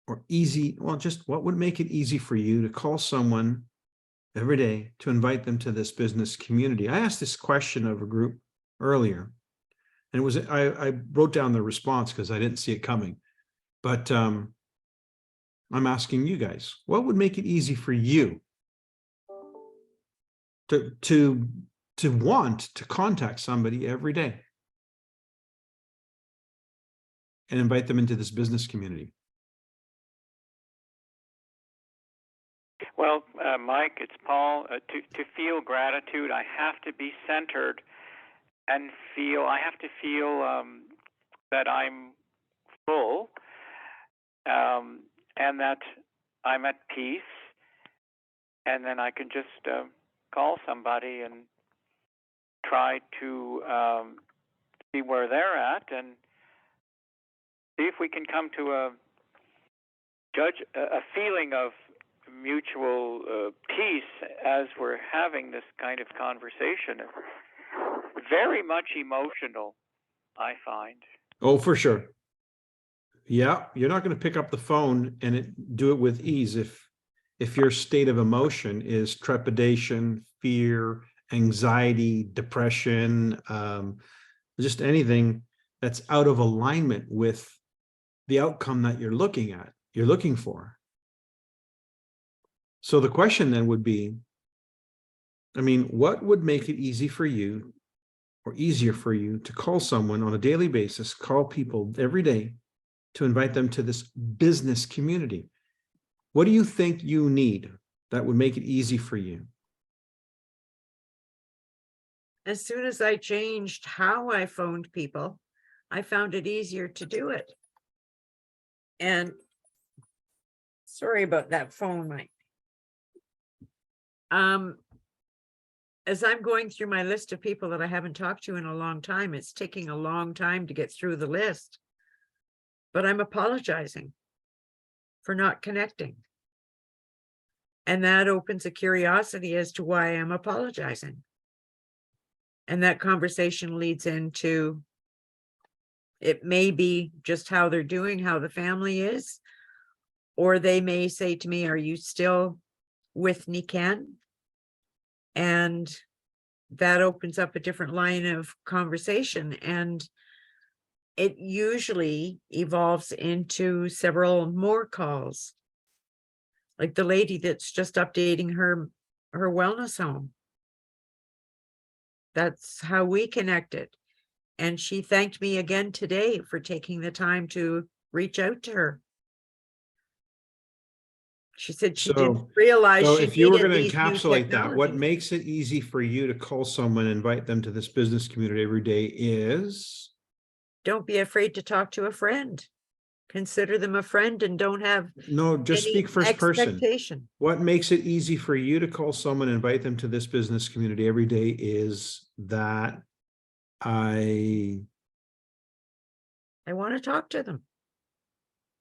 Or easy, well, just what would make it easy for you to call someone every day to invite them to this business community? I asked this question of a group earlier, and it was, I wrote down the response because I didn't see it coming. But I'm asking you guys, what would make it easy for you to want to contact somebody every day and invite them into this business community? Well, Mike, it's Paul. To feel gratitude, I have to be centered and I have to feel that I'm full and that I'm at peace. And then I can just call somebody and try to see where they're at and see if we can come to a feeling of mutual peace as we're having this kind of conversation. Very much emotional, I find. Oh, for sure. Yeah, you're not going to pick up the phone and do it with ease if your state of emotion is trepidation, fear, anxiety, depression, just anything that's out of alignment with the outcome that you're looking for. So the question then would be, I mean, what would make it easy for you or easier for you to call someone on a daily basis, call people every day to invite them to this business community? What do you think you need that would make it easy for you? As soon as I changed how I phoned people, I found it easier to do it. And sorry about that phone, Mike. As I'm going through my list of people that I haven't talked to in a long time, it's taking a long time to get through the list. But I'm apologizing for not connecting. And that opens a curiosity as to why I'm apologizing. And that conversation leads into, it may be just how they're doing, how the family is, or they may say to me, are you still with Nikan? And that opens up a different line of conversation. And it usually evolves into several more calls. Like the lady that's just updating her wellness home. That's how we connected. And she thanked me again today for taking the time to reach out to her. She said she didn't realize. So she if you were going to needed these new encapsulate that, what technologies. makes it easy for you to call someone and invite them to this business community every day is? Don't be afraid to talk to a friend. Consider them a friend and don't have No, just any speak first person. expectation. What makes it easy for you to call someone and invite them to this business community every day is that I want to talk to them.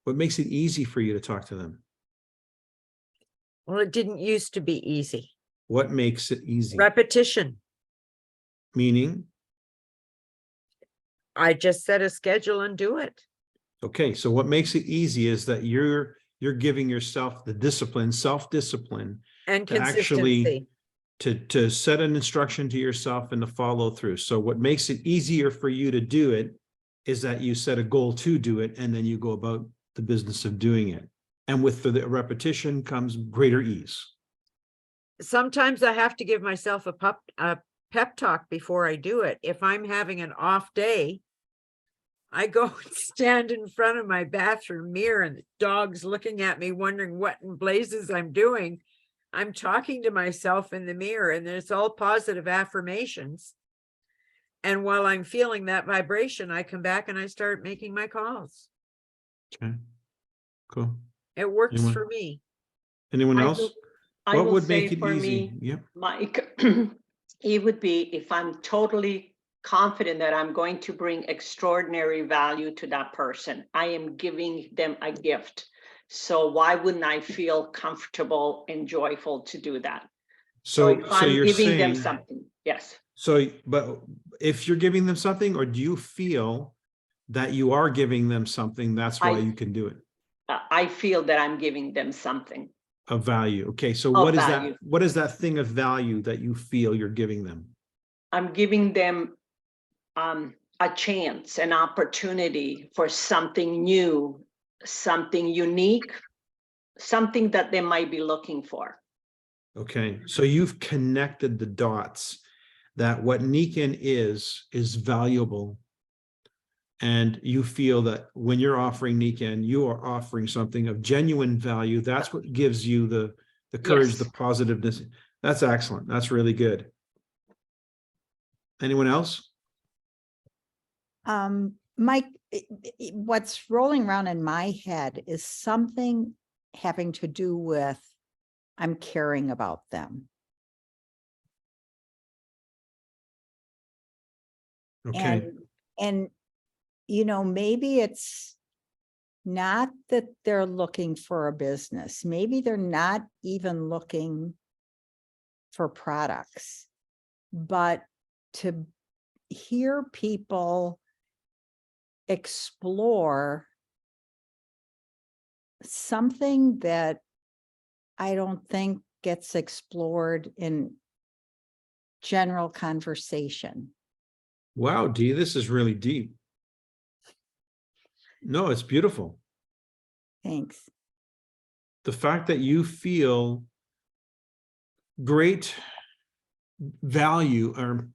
What makes it easy for you to talk to them? Well, it didn't used to be easy. What makes it easy? Repetition. Meaning? I just set a schedule and do it. Okay, so what makes it easy is that you're giving yourself the discipline, self-discipline, And to consistency. actually to set an instruction to yourself and to follow through. So what makes it easier for you to do it is that you set a goal to do it, and then you go about the business of doing it. And with the repetition comes greater ease. Sometimes I have to give myself a pep talk before I do it. If I'm having an off day, I go and stand in front of my bathroom mirror and the dog's looking at me wondering what in blazes I'm doing. I'm talking to myself in the mirror and it's all positive affirmations. And while I'm feeling that vibration, I come back and I start making my calls. Okay, cool. It works Anyone? for me. Anyone I else? will- I What will would say make it for easy? me, Yep. Mike, it would be if I'm totally confident that I'm going to bring extraordinary value to that person. I am giving them a gift. So why wouldn't I feel comfortable and joyful to do that? So if So I'm you're giving them saying, something, yes. so, but if you're giving them something, or do you feel that you are giving them something, that's why I- you can do it? I feel that I'm giving them something Of value. Okay, so of what is value. that? What is that thing of value that you feel you're giving them? I'm giving them a chance, an opportunity for something new, something unique, something that they might be looking for. Okay, so you've connected the dots that what Niken is valuable. And you feel that when you're offering Niken, you are offering something of genuine value. That's what gives you the courage, Yes. the positiveness. That's excellent. That's really good. Anyone else? Mike, what's rolling around in my head is something having to do with I'm caring about them. Okay. And you know, maybe it's not that they're looking for a business. Maybe they're not even looking for products, but to hear people explore something that I don't think gets explored in general conversation. Wow, Dee, this is really deep. No, it's beautiful. Thanks. The fact that you feel great value, or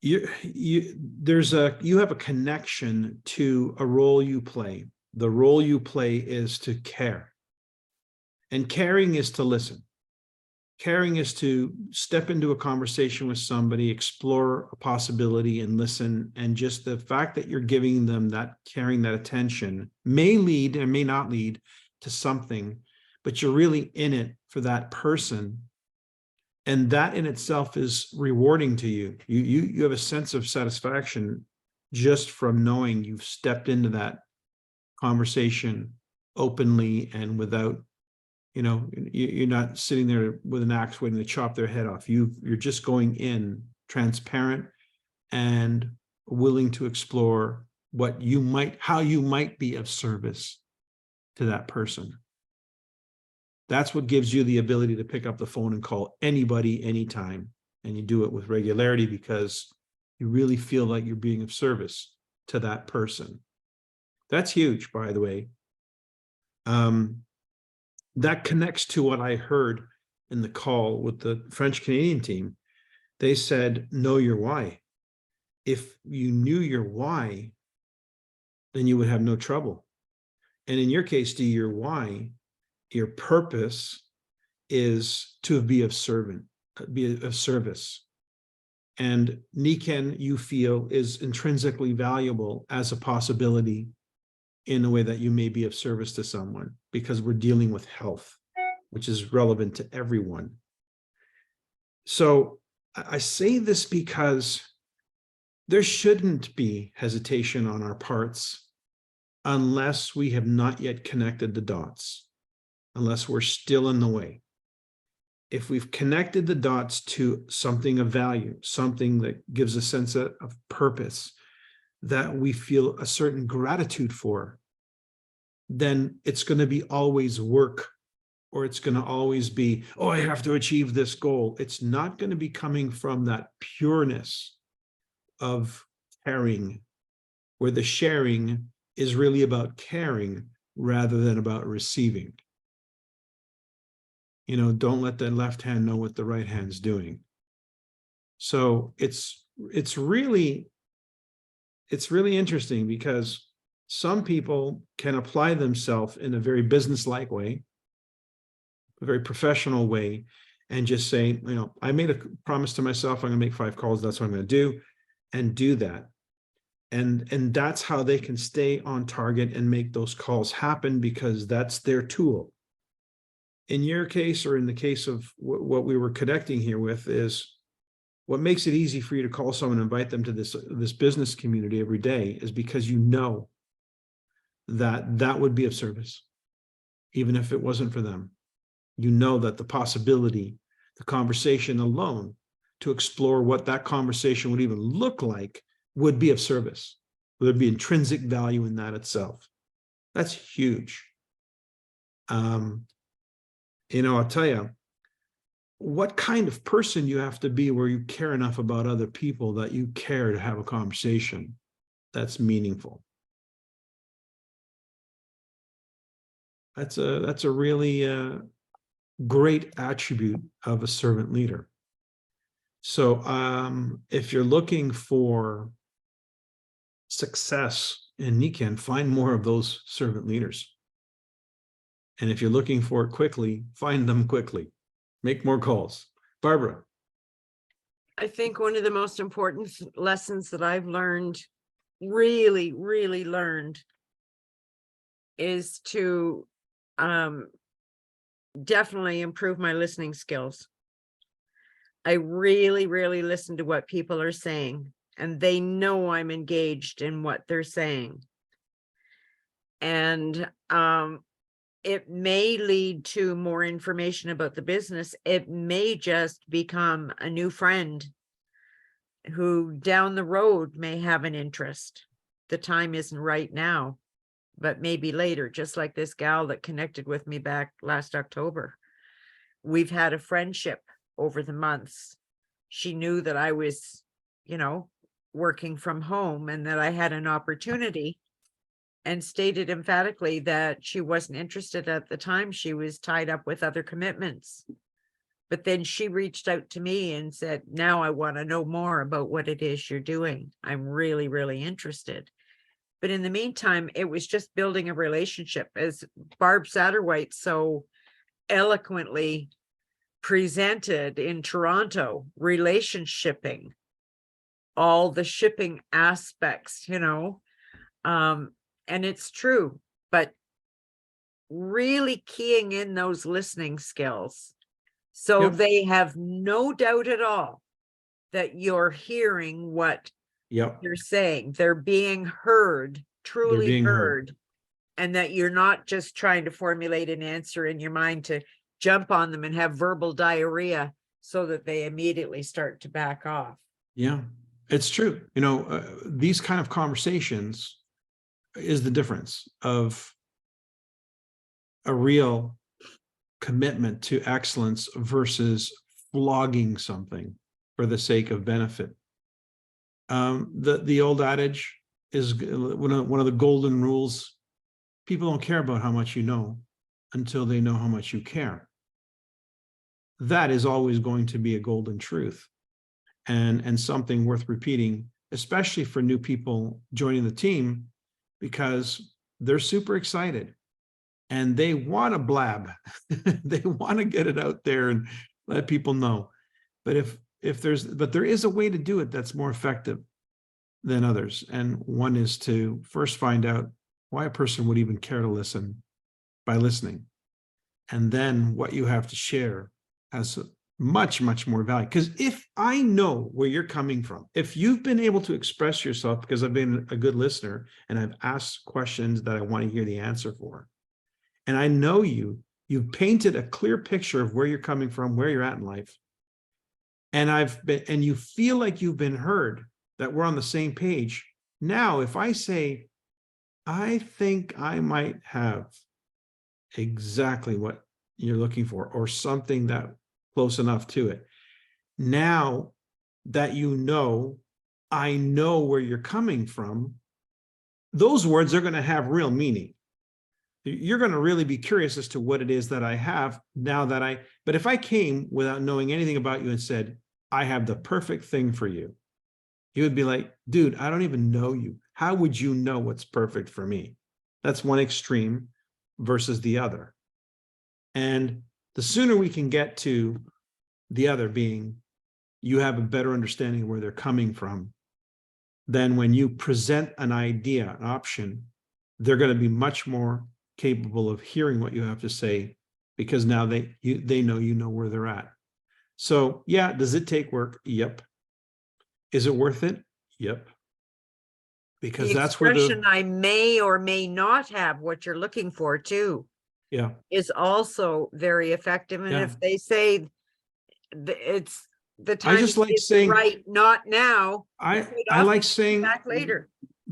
you have a connection to a role you play. The role you play is to care. And caring is to listen. Caring is to step into a conversation with somebody, explore a possibility and listen. And just the fact that you're giving them that caring, that attention may lead and may not lead to something, but you're really in it for that person. And that in itself is rewarding to you. You have a sense of satisfaction just from knowing you've stepped into that conversation openly and without, you're not sitting there with an axe waiting to chop their head off. You're just going in transparent and willing to explore how you might be of service to that person. That's what gives you the ability to pick up the phone and call anybody, anytime. And you do it with regularity because you really feel like you're being of service to that person. That's huge, by the way. That connects to what I heard in the call with the French Canadian team. They said, know your why. If you knew your why, then you would have no trouble. And in your case, Dee, your why, your purpose is to be of service. And Niken, you feel, is intrinsically valuable as a possibility in a way that you may be of service to someone, because we're dealing with health, which is relevant to everyone. So I say this because there shouldn't be hesitation on our parts unless we have not yet connected the dots, unless we're still in the way. If we've connected the dots to something of value, something that gives a sense of purpose, that we feel a certain gratitude for, then it's going to be always work, or it's going to always be, oh, I have to achieve this goal. It's not going to be coming from that pureness of caring, where the sharing is really about caring rather than about receiving. Don't let the left hand know what the right hand's doing. So it's really interesting because some people can apply themselves in a very business-like way, a very professional way, and just say, you know, I made a promise to myself, I'm gonna make 5 calls, that's what I'm gonna do, and do that. And that's how they can stay on target and make those calls happen, because that's their tool. In your case, or in the case of what we were connecting here with, is what makes it easy for you to call someone and invite them to this business community every day is because you know that that would be of service, even if it wasn't for them. You know that the possibility, the conversation alone, to explore what that conversation would even look like, would be of service. There'd be intrinsic value in that itself. That's huge. You know, I'll tell you, what kind of person you have to be where you care enough about other people that you care to have a conversation that's meaningful. That's a really great attribute of a servant leader. So if you're looking for success in Nikan, find more of those servant leaders. And if you're looking for it quickly, find them quickly. Make more calls. Barbara. I think one of the most important lessons that I've learned, really learned, is to definitely improve my listening skills. I really listen to what people are saying, and they know I'm engaged in what they're saying. And it may lead to more information about the business. It may just become a new friend who down the road may have an interest. The time isn't right now, but maybe later, just like this gal that connected with me back last October. We've had a friendship over the months. She knew that I was, you know, working from home and that I had an opportunity, and stated emphatically that she wasn't interested at the time. She was tied up with other commitments. But then she reached out to me and said, now I want to know more about what it is you're doing. I'm really interested. But in the meantime, it was just building a relationship, as Barb Satterwhite so eloquently presented in Toronto, relationshipping, all the shipping aspects, you know. And it's true, but really keying in those listening skills, so Yep. they have no doubt at all that you're hearing what Yep. you're saying. They're being heard, truly being heard, heard. and that you're not just trying to formulate an answer in your mind to jump on them and have verbal diarrhea so that they immediately start to back off. Yeah, it's true. You know, these kind of conversations is the difference of a real commitment to excellence versus flogging something for the sake of benefit. The old adage is one of the golden rules: people don't care about how much you know until they know how much you care. That is always going to be a golden truth, and something worth repeating, especially for new people joining the team, because they're super excited and they want to blab. They want to get it out there and let people know. But there is a way to do it that's more effective than others. And one is to first find out why a person would even care to listen by listening. And then what you have to share has much more value. Because if I know where you're coming from, if you've been able to express yourself, because I've been a good listener and I've asked questions that I want to hear the answer for, and I know you've painted a clear picture of where you're coming from, where you're at in life, and you feel like you've been heard, that we're on the same page. Now, if I say, I think I might have exactly what you're looking for, or something that close enough to it. Now that you know, I know where you're coming from, those words are going to have real meaning. You're going to really be curious as to what it is that I have now that but if I came without knowing anything about you and said, I have the perfect thing for you. You would be like, dude, I don't even know you. How would you know what's perfect for me? That's one extreme versus the other. And the sooner we can get to the other being, you have a better understanding of where they're coming from, then when you present an idea, an option, they're going to be much more capable of hearing what you have to say, because now they know you know where they're at. So yeah, does it take work? Yep. Is it worth it? Yep. Because The that's where expression I may or may not have what you're looking for too yeah. is also very effective. And Yeah. if they say it's the time just like is saying- right, not now. I quite like often saying, back later.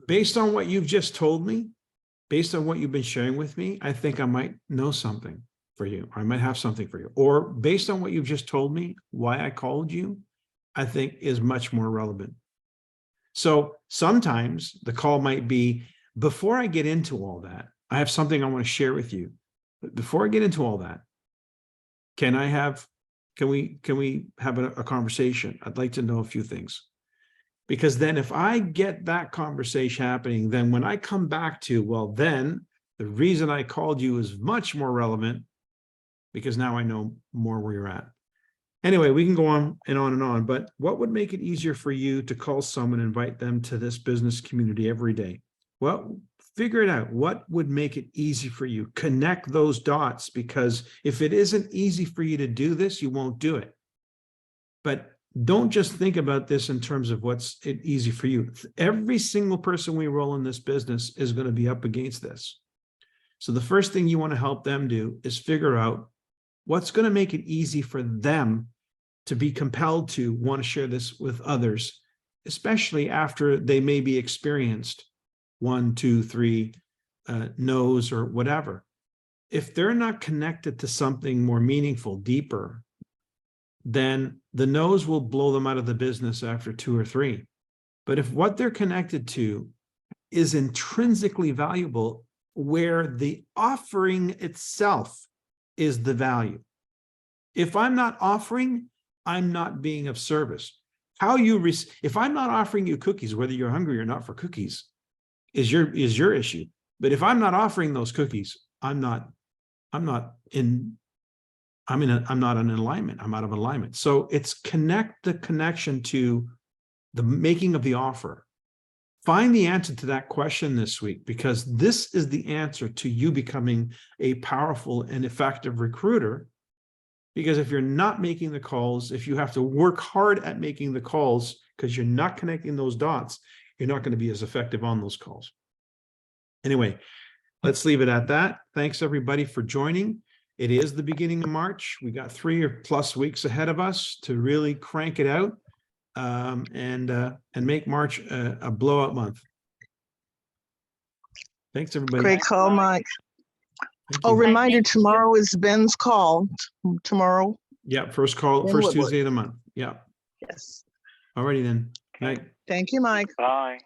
based on what you've just told me, based on what you've been sharing with me, I think I might know something for you. I might have something for you. Or based on what you've just told me, why I called you, I think is much more relevant. So sometimes the call might be, before I get into all that, I have something I want to share with you. But before I get into all that, can we have a conversation? I'd like to know a few things. Because then if I get that conversation happening, then when I come back to, well, then the reason I called you is much more relevant, because now I know more where you're at. Anyway, we can go on and on and on, but what would make it easier for you to call someone and invite them to this business community every day? Well, figure it out. What would make it easy for you? Connect those dots, because if it isn't easy for you to do this, you won't do it. But don't just think about this in terms of what's easy for you. Every single person we roll in this business is going to be up against this. So the first thing you want to help them do is figure out what's going to make it easy for them to be compelled to want to share this with others, especially after they may be experienced 1, 2, 3 no's or whatever. If they're not connected to something more meaningful, deeper, then the no's will blow them out of the business after 2 or 3. But if what they're connected to is intrinsically valuable, where the offering itself is the value. If I'm not offering, I'm not being of service. If I'm not offering you cookies, whether you're hungry or not for cookies, is your issue. But if I'm not offering those cookies, I'm not in alignment. I'm out of alignment. So it's connect the connection to the making of the offer. Find the answer to that question this week, because this is the answer to you becoming a powerful and effective recruiter. Because if you're not making the calls, if you have to work hard at making the calls because you're not connecting those dots, you're not going to be as effective on those calls. Anyway, let's leave it at that. Thanks everybody for joining. It is the beginning of March. We got 3 or plus weeks ahead of us to really crank it out and make March a blowout month. Thanks everybody. Great call, Mike. Thank Oh, you. reminder, Thank you. tomorrow is Ben's call. Tomorrow. Yeah, first call, Ben first Woodward. Tuesday of the month. Yeah. Yes. Alrighty then. Night. Thank you, Mike. Bye.